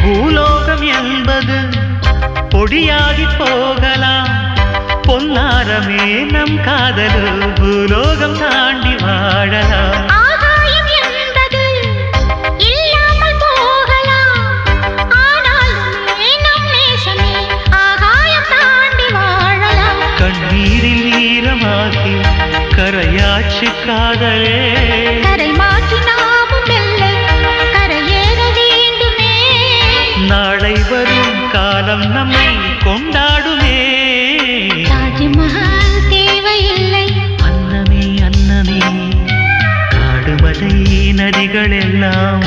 பூலோகம் என்பது பொடியாகி போகலாம், பொன்னாரமே நம் காதலு பூலோகம் தாண்டி வாழலாம். ஆகாயம் என்பது இல்லாமல் போகலாம், ஆனாலுமே நம் நேசமே ஆகாயம் தாண்டி வாழலாம். கண்ணீரில் ஈரமாகி கரையாட்சி காதலே, கரை மாற்றி நாமும் வெல்ல கரையேற வேண்டுமே. நாளை வரும் காலம் நம்மை கொண்டாடுமே. தாஜ்மஹால் தேவையில்லை அன்னமே அன்னமே, காடுமலை நதிகள் எல்லாம்